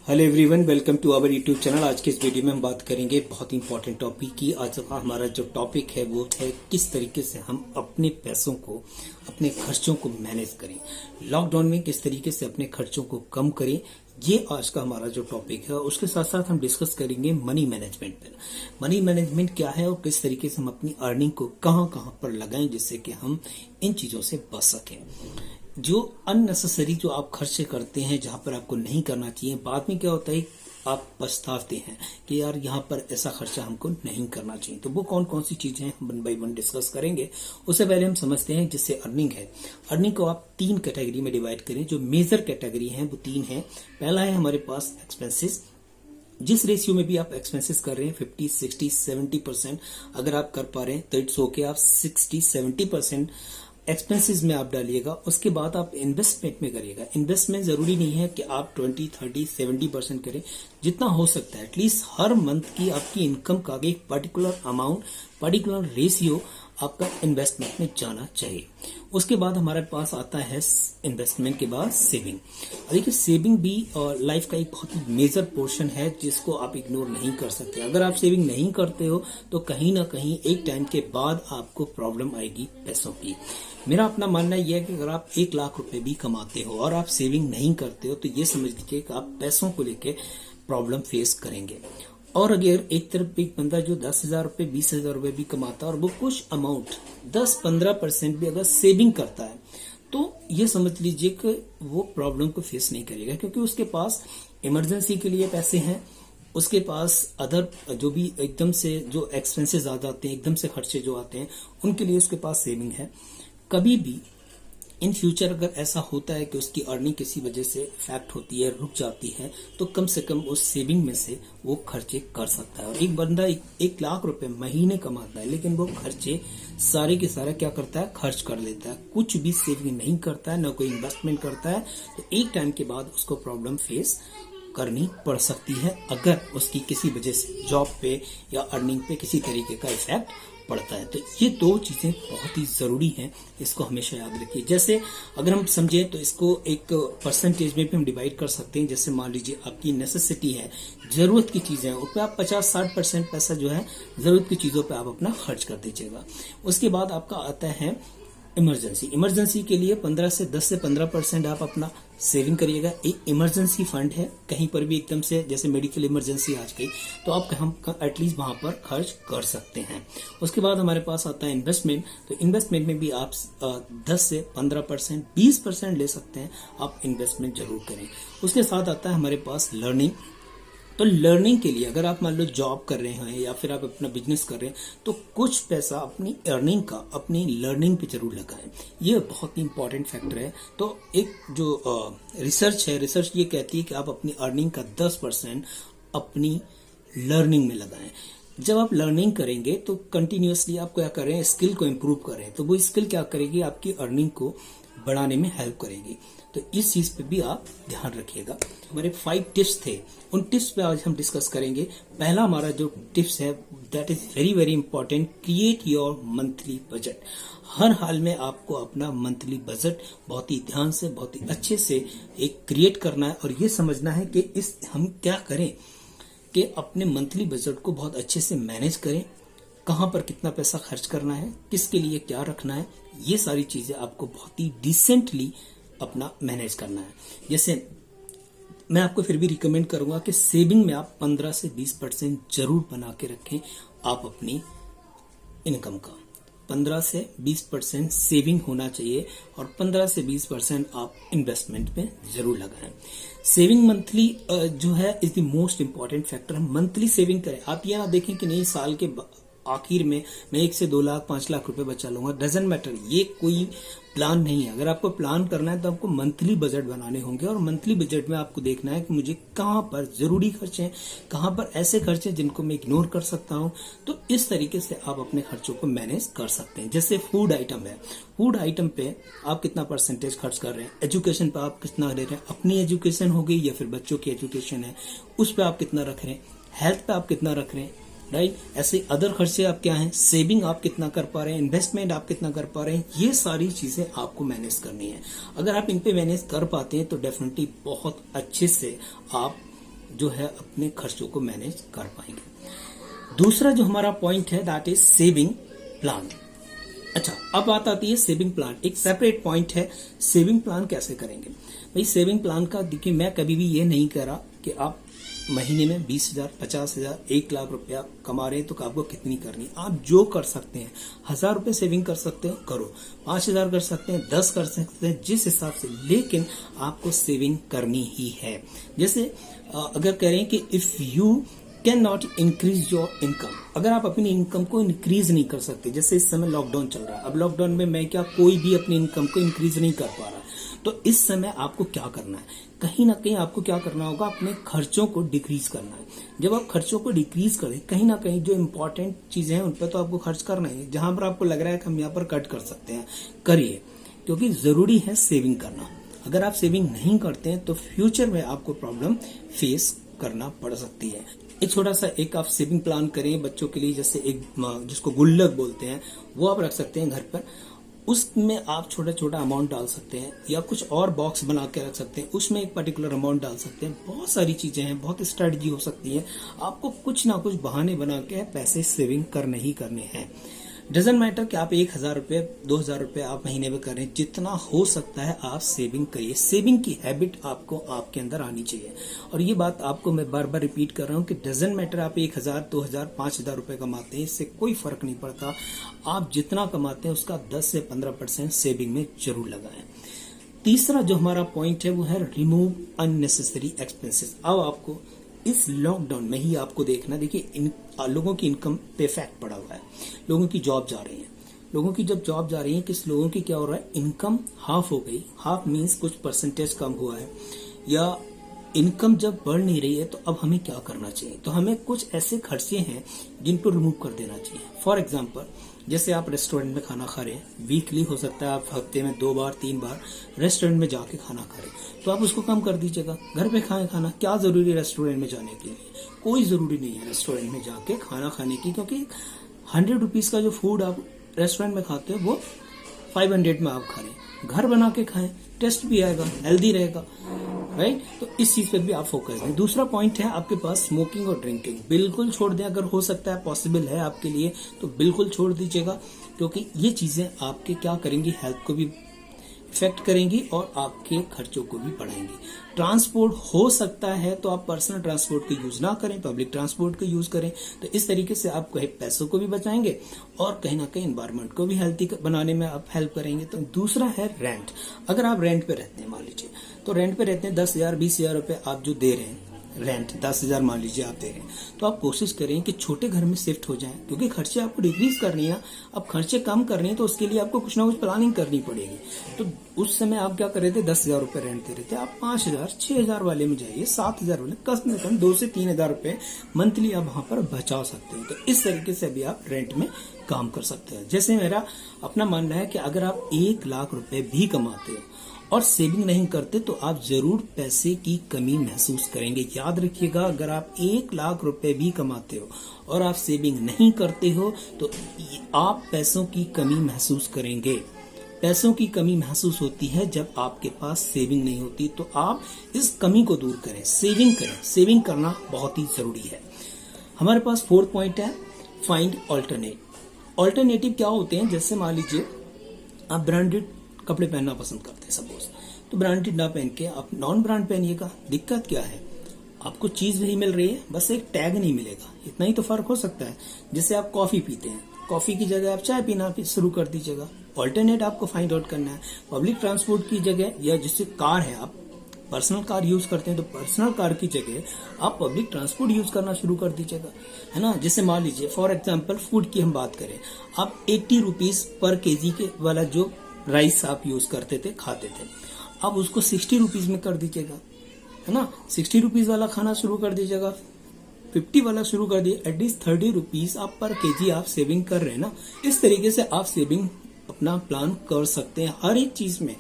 Hello everyone, welcome to our YouTube channel. आज के इस वीडियो में हम बात करेंगे बहुत इंपॉर्टेंट टॉपिक की। आज का हमारा जो टॉपिक है वो है किस तरीके से हम अपने पैसों को, अपने खर्चों को मैनेज करें। लॉकडाउन में किस तरीके से अपने खर्चों को कम करें, ये आज का हमारा जो टॉपिक है। उसके साथ साथ हम डिस्कस करेंगे मनी मैनेजमेंट पर। मनी मैनेजमेंट क्या है और किस तरीके से हम अपनी अर्निंग को कहां कहां पर लगाएं जिससे कि हम इन चीजों से बच सकें। जो अननेसेसरी जो आप खर्चे करते हैं, जहां पर आपको नहीं करना चाहिए, बाद में क्या होता है आप पछताते हैं कि यार यहाँ पर ऐसा खर्चा हमको नहीं करना चाहिए। तो वो कौन कौन सी चीजें हैं वन बाय वन डिस्कस करेंगे। उससे पहले हम समझते हैं जिससे अर्निंग है। अर्निंग को आप 3 कैटेगरी में डिवाइड करें। जो मेजर कैटेगरी है वो 3 है। पहला है हमारे पास एक्सपेंसेस। जिस रेशियो में भी आप एक्सपेंसेस कर रहे हैं 50, 60, 70% अगर आप कर पा रहे हैं तो इट्स ओके। आप 60, 70% एक्सपेंसेस में आप डालिएगा। उसके बाद आप इन्वेस्टमेंट में करिएगा। इन्वेस्टमेंट जरूरी नहीं है कि आप 20, 30, 70% करें। जितना हो सकता है एटलीस्ट हर मंथ की आपकी इनकम का एक पर्टिकुलर अमाउंट, पर्टिकुलर रेशियो आपका इन्वेस्टमेंट में जाना चाहिए। उसके बाद हमारे पास आता है इन्वेस्टमेंट के बाद सेविंग। देखिए सेविंग भी लाइफ का एक बहुत ही मेजर पोर्शन है जिसको आप इग्नोर नहीं कर सकते। अगर आप सेविंग नहीं करते हो तो कहीं ना कहीं एक टाइम के बाद आपको प्रॉब्लम आएगी पैसों की। मेरा अपना मानना यह है कि अगर आप 1 लाख रुपए भी कमाते हो और आप सेविंग नहीं करते हो तो ये समझ लीजिए कि आप पैसों को लेकर प्रॉब्लम फेस करेंगे। और अगर एक तरफ एक बंदा जो 10,000 रुपए, 20,000 रुपए भी कमाता है और वो कुछ अमाउंट 10-15% भी अगर सेविंग करता है तो ये समझ लीजिए कि वो प्रॉब्लम को फेस नहीं करेगा, क्योंकि उसके पास इमरजेंसी के लिए पैसे हैं। उसके पास अदर जो भी एकदम से जो एक्सपेंसेस आ जाते हैं, एकदम से खर्चे जो आते हैं, उनके लिए उसके पास सेविंग है। कभी भी इन फ्यूचर अगर ऐसा होता है कि उसकी अर्निंग किसी वजह से इफेक्ट होती है, रुक जाती है, तो कम से कम उस सेविंग में से वो खर्चे कर सकता है। और एक बंदा 1 लाख रुपए महीने कमाता है लेकिन वो खर्चे सारे के सारे क्या करता है, खर्च कर लेता है। कुछ भी सेविंग नहीं करता है, न कोई इन्वेस्टमेंट करता है। तो एक टाइम के बाद उसको प्रॉब्लम फेस करनी पड़ सकती है अगर उसकी किसी वजह से जॉब पे या अर्निंग पे किसी तरीके का इफेक्ट पड़ता है। तो ये 2 चीजें बहुत ही जरूरी हैं, इसको हमेशा याद रखिए। जैसे अगर हम समझे तो इसको एक परसेंटेज में भी हम डिवाइड कर सकते हैं। जैसे मान लीजिए आपकी नेसेसिटी है, जरूरत की चीजें हैं, उस पर आप 50-60% पैसा जो है जरूरत की चीजों पे आप अपना खर्च कर दीजिएगा। उसके बाद आपका आता है इमरजेंसी। इमरजेंसी के लिए 10 से 15% आप अपना सेविंग करिएगा। एक इमरजेंसी फंड है, कहीं पर भी एकदम से जैसे मेडिकल इमरजेंसी आज गई तो आप हम एटलीस्ट वहां पर खर्च कर सकते हैं। उसके बाद हमारे पास आता है इन्वेस्टमेंट। तो इन्वेस्टमेंट में भी आप 10 से 15%, 20% ले सकते हैं। आप इन्वेस्टमेंट जरूर करें। उसके साथ आता है हमारे पास लर्निंग। तो लर्निंग के लिए अगर आप मान लो जॉब कर रहे हैं या फिर आप अपना बिजनेस कर रहे हैं तो कुछ पैसा अपनी अर्निंग का अपनी लर्निंग पे जरूर लगाएं। ये बहुत ही इंपॉर्टेंट फैक्टर है। तो एक जो रिसर्च है, रिसर्च ये कहती है कि आप अपनी अर्निंग का 10% अपनी लर्निंग में लगाएं। जब आप लर्निंग करेंगे तो कंटिन्यूअसली आप क्या कर रहे हैं, स्किल को इम्प्रूव कर रहे हैं। तो वो स्किल क्या करेगी, आपकी अर्निंग को बढ़ाने में हेल्प करेगी। तो इस चीज पे भी आप ध्यान रखिएगा। हमारे 5 टिप्स थे, उन टिप्स पे आज हम डिस्कस करेंगे। पहला हमारा जो टिप्स है that is very very important, create your monthly budget. हर हाल में आपको अपना मंथली बजट बहुत ही ध्यान से, बहुत ही अच्छे से एक क्रिएट करना है और ये समझना है कि इस हम क्या करें कि अपने मंथली बजट को बहुत अच्छे से मैनेज करें। कहां पर कितना पैसा खर्च करना है, किसके लिए क्या रखना है, ये सारी चीजें आपको बहुत ही डिसेंटली अपना मैनेज करना है। जैसे मैं आपको फिर भी रिकमेंड करूंगा कि सेविंग में आप 15 से 20% जरूर बना के रखें। आप अपनी इनकम का 15 से 20% सेविंग होना चाहिए और 15 से 20% आप इन्वेस्टमेंट में जरूर लगाएं। सेविंग मंथली जो है is the most important factor. Monthly saving करें। आप यह देखें कि नहीं साल के आखिर में मैं 1 से 2 लाख 5 लाख रुपए बचा लूंगा, डजंट मैटर। ये कोई प्लान नहीं है। अगर आपको प्लान करना है तो आपको मंथली बजट बनाने होंगे और मंथली बजट में आपको देखना है कि मुझे कहां पर जरूरी खर्चे हैं, कहां पर ऐसे खर्चे जिनको मैं इग्नोर कर सकता हूं। तो इस तरीके से आप अपने खर्चों को मैनेज कर सकते हैं। जैसे फूड आइटम है, फूड आइटम पे आप कितना परसेंटेज खर्च कर रहे हैं, एजुकेशन पे आप कितना दे रहे हैं, अपनी एजुकेशन हो गई या फिर बच्चों की एजुकेशन है उस पर आप कितना रख रहे हैं, हेल्थ पे आप कितना रख रहे हैं, राइट। ऐसे अदर खर्चे आप क्या हैं, सेविंग आप कितना कर पा रहे हैं, इन्वेस्टमेंट आप कितना कर पा रहे हैं, ये सारी चीजें आपको मैनेज करनी है। अगर आप इन पे मैनेज कर पाते हैं तो डेफिनेटली बहुत अच्छे से आप जो है अपने खर्चों को मैनेज कर पाएंगे। दूसरा जो हमारा पॉइंट है दैट इज सेविंग प्लान। अच्छा, अब बात आती है सेविंग प्लान। एक सेपरेट पॉइंट है, सेविंग प्लान कैसे करेंगे भाई। सेविंग प्लान का देखिए, मैं कभी भी ये नहीं कह रहा कि आप महीने में 20,000, 50,000, 1,00,000 रुपया कमा रहे हैं तो आपको कितनी करनी है। आप जो कर सकते हैं, 1,000 रुपये सेविंग कर सकते हो करो, 5,000 कर सकते हैं, 10 कर सकते हैं, जिस हिसाब से, लेकिन आपको सेविंग करनी ही है। जैसे अगर कह रहे हैं कि if you can not increase your income, अगर आप अपनी इनकम को इंक्रीज नहीं कर सकते, जैसे इस समय लॉकडाउन चल रहा है, अब लॉकडाउन में मैं क्या कोई भी अपनी इनकम को इंक्रीज नहीं कर पा रहा, तो इस समय आपको क्या करना है, कहीं ना कहीं आपको क्या करना होगा, अपने खर्चों को डिक्रीज करना है। जब आप खर्चों को डिक्रीज करें, कहीं ना कहीं जो इंपॉर्टेंट चीजें हैं उन पर तो आपको खर्च करना है। जहां पर आपको लग रहा है कि हम यहाँ पर कट कर सकते हैं, करिए, क्योंकि जरूरी है सेविंग करना। अगर आप सेविंग नहीं करते हैं तो फ्यूचर में आपको प्रॉब्लम फेस करना पड़ सकती है। एक छोटा सा एक आप सेविंग प्लान करें बच्चों के लिए, जैसे एक जिसको गुल्लक बोलते हैं, वो आप रख सकते हैं घर पर। उसमें आप छोटा छोटा अमाउंट डाल सकते हैं, या कुछ और बॉक्स बना के रख सकते हैं, उसमें एक पर्टिकुलर अमाउंट डाल सकते हैं। बहुत सारी चीजें हैं, बहुत स्ट्रेटजी हो सकती है। आपको कुछ ना कुछ बहाने बना के पैसे सेविंग करने ही करने हैं। डजंट मैटर कि आप 1,000 रुपये, 2,000 रुपये आप महीने में करें, जितना हो सकता है आप सेविंग करिए। सेविंग की हैबिट आपको आपके अंदर आनी चाहिए। और ये बात आपको मैं बार बार रिपीट कर रहा हूँ कि डजंट मैटर आप 1,000, 2,000, 5,000 रुपये कमाते हैं, इससे कोई फर्क नहीं पड़ता। आप जितना कमाते हैं उसका 10 से 15% सेविंग में जरूर लगाएं। तीसरा जो हमारा पॉइंट है वो है रिमूव अननेसेसरी एक्सपेंसेस। अब आपको इस लॉकडाउन में ही आपको देखना, देखिए लोगों की इनकम पे इफेक्ट पड़ा हुआ है, लोगों की जॉब जा रही है। लोगों की जब जॉब जा रही है, किस लोगों की क्या हो रहा है, इनकम हाफ हो गई। हाफ मीन्स कुछ परसेंटेज कम हुआ है, या इनकम जब बढ़ नहीं रही है, तो अब हमें क्या करना चाहिए। तो हमें कुछ ऐसे खर्चे हैं जिनको रिमूव कर देना चाहिए। फॉर एग्जाम्पल, जैसे आप रेस्टोरेंट में खाना खा रहे हैं, वीकली हो सकता है आप हफ्ते में 2 बार 3 बार रेस्टोरेंट में जाके खाना खा रहे हैं, तो आप उसको कम कर दीजिएगा। घर पे खाएं खाना, क्या जरूरी है रेस्टोरेंट में जाने के लिए, कोई जरूरी नहीं है रेस्टोरेंट में जाके खाना खाने की, क्योंकि 100 रुपीज का जो फूड आप रेस्टोरेंट में खाते हो वो 500 में आप खा रहे हैं। घर बना के खाएं, टेस्ट भी आएगा, हेल्दी रहेगा, राइट। तो इस चीज पर भी आप फोकस दें। दूसरा पॉइंट है आपके पास स्मोकिंग और ड्रिंकिंग, बिल्कुल छोड़ दें। अगर हो सकता है, पॉसिबल है आपके लिए, तो बिल्कुल छोड़ दीजिएगा, क्योंकि ये चीजें आपके क्या करेंगी, हेल्थ को भी इफेक्ट करेंगी और आपके खर्चों को भी बढ़ाएंगी। ट्रांसपोर्ट हो सकता है तो आप पर्सनल ट्रांसपोर्ट का यूज ना करें, पब्लिक ट्रांसपोर्ट का यूज करें। तो इस तरीके से आप कहीं पैसों को भी बचाएंगे और कहीं ना कहीं एनवायरनमेंट को भी हेल्थी बनाने में आप हेल्प करेंगे। तो दूसरा है रेंट। अगर आप रेंट पे रहते हैं, मान लीजिए, तो रेंट पे रहते हैं, 10,000, 20,000 रुपए आप जो दे रहे हैं रेंट, 10,000 मान लीजिए आप दे रहे हैं, तो आप कोशिश करें कि छोटे घर में शिफ्ट हो जाएं, क्योंकि खर्चे आपको डिक्रीज करनी है। अब खर्चे कम करने हैं तो उसके लिए आपको कुछ ना कुछ प्लानिंग करनी पड़ेगी। तो उस समय आप क्या कर रहे थे, 10,000 रुपए रेंट दे रहे थे, आप 5,000, 6,000 वाले में जाइए, 7,000 वाले, कम से कम 2 से 3,000 रुपए मंथली आप वहां पर बचा सकते हैं। तो इस तरीके से भी आप रेंट में काम कर सकते हैं। जैसे मेरा अपना मानना है कि अगर आप 1,00,000 रुपए भी कमाते हो और सेविंग नहीं करते, तो आप जरूर पैसे की कमी महसूस करेंगे। याद रखिएगा, अगर आप 1,00,000 रुपए भी कमाते हो और आप सेविंग नहीं करते हो, तो आप पैसों की कमी महसूस करेंगे। पैसों की कमी महसूस होती है जब आपके पास सेविंग नहीं होती। तो आप इस कमी को दूर करें, सेविंग करें। सेविंग करना बहुत ही जरूरी है। हमारे पास 4th पॉइंट है फाइंड ऑल्टरनेटिव। क्या होते हैं, जैसे मान लीजिए आप ब्रांडेड कपड़े पहनना पसंद करते हैं सपोज, तो ब्रांडेड ना पहन के आप नॉन ब्रांड पहनिएगा। दिक्कत क्या है, आपको चीज वही मिल रही है, बस एक टैग नहीं मिलेगा, इतना ही तो फर्क हो सकता है। जैसे आप कॉफी पीते हैं, कॉफी की जगह आप चाय पीना शुरू कर दीजिएगा। ऑल्टरनेट आपको फाइंड आउट करना है। पब्लिक ट्रांसपोर्ट की जगह, या जिससे कार है, आप पर्सनल कार यूज करते हैं, तो पर्सनल कार की जगह आप पब्लिक ट्रांसपोर्ट यूज करना शुरू कर दीजिएगा, है ना। जैसे मान लीजिए फॉर एग्जांपल फूड की हम बात करें, आप 80 रुपीज पर केजी के वाला जो राइस आप यूज करते थे, खाते थे, अब उसको 60 रुपीज में कर दीजिएगा, है ना। 60 रुपीज वाला खाना शुरू कर दीजिएगा, 50 वाला शुरू कर दिए, एटलीस्ट 30 रुपीज आप पर केजी आप सेविंग कर रहे हैं ना। इस तरीके से आप सेविंग अपना प्लान कर सकते हैं हर एक चीज में।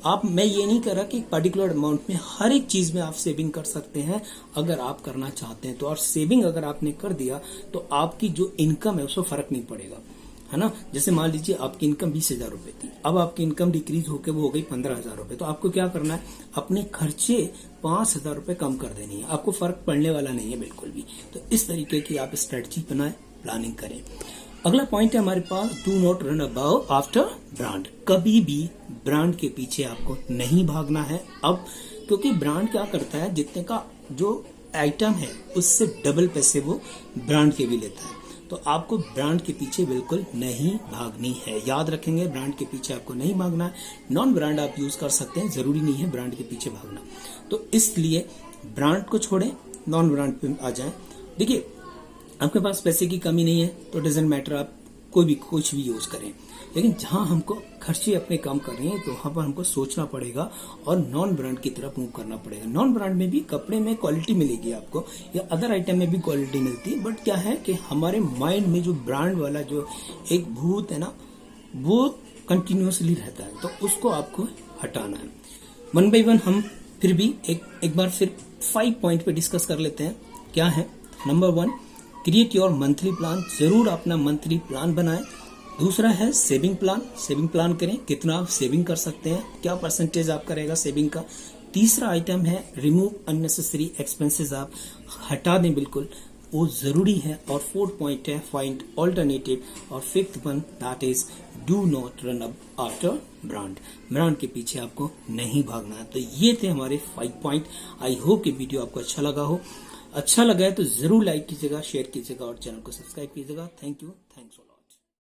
आप, मैं ये नहीं कर रहा कि एक पर्टिकुलर अमाउंट में, हर एक चीज में आप सेविंग कर सकते हैं अगर आप करना चाहते हैं तो। और सेविंग अगर आपने कर दिया तो आपकी जो इनकम है उसको फर्क नहीं पड़ेगा। है ना। जैसे मान लीजिए आपकी इनकम 20,000 रुपए थी, अब आपकी इनकम डिक्रीज होकर वो हो गई 15,000 रुपए, तो आपको क्या करना है, अपने खर्चे 5,000 रुपए कम कर देनी है, आपको फर्क पड़ने वाला नहीं है बिल्कुल भी। तो इस तरीके की आप स्ट्रेटजी बनाएं, प्लानिंग करें। अगला पॉइंट है हमारे पास, do not run about after brand. कभी भी ब्रांड के पीछे आपको नहीं भागना है अब, क्योंकि ब्रांड क्या करता है, जितने का जो आइटम है उससे डबल पैसे वो ब्रांड के भी लेता है। तो आपको ब्रांड के पीछे बिल्कुल नहीं भागनी है, याद रखेंगे, ब्रांड के पीछे आपको नहीं भागना है। नॉन ब्रांड आप यूज कर सकते हैं, जरूरी नहीं है ब्रांड के पीछे भागना। तो इसलिए ब्रांड को छोड़ें, नॉन ब्रांड पे आ जाएं। देखिए, आपके पास पैसे की कमी नहीं है तो डजेंट मैटर, आप कोई भी कुछ भी यूज करें, लेकिन जहां हमको खर्चे अपने कम कर रहे हैं तो वहां पर हमको सोचना पड़ेगा और नॉन ब्रांड की तरफ मूव करना पड़ेगा। नॉन ब्रांड में भी कपड़े में क्वालिटी मिलेगी आपको, या अदर आइटम में भी क्वालिटी मिलती है, बट क्या है कि हमारे माइंड में जो ब्रांड वाला जो एक भूत है ना, वो कंटिन्यूसली रहता है, तो उसको आपको हटाना है। 1 by 1 हम फिर भी एक बार फिर 5 पॉइंट पे डिस्कस कर लेते हैं। क्या है? Number 1, create your monthly plan, जरूर अपना मंथली प्लान बनाएं। दूसरा है सेविंग प्लान, सेविंग प्लान करें, कितना आप सेविंग कर सकते हैं, क्या परसेंटेज आपका रहेगा सेविंग का। तीसरा आइटम है रिमूव अननेसेसरी एक्सपेंसेस, आप हटा दें बिल्कुल, वो जरूरी है। और 4th पॉइंट है फाइंड ऑल्टरनेटिव, और 5th one that is do not run up after brand. Brand के पीछे आपको नहीं भागना है। तो ये थे हमारे 5 पॉइंट। आई होप कि वीडियो आपको अच्छा लगा हो। अच्छा लगा है तो जरूर लाइक कीजिएगा, शेयर कीजिएगा और चैनल को सब्सक्राइब कीजिएगा। Thank you, thanks.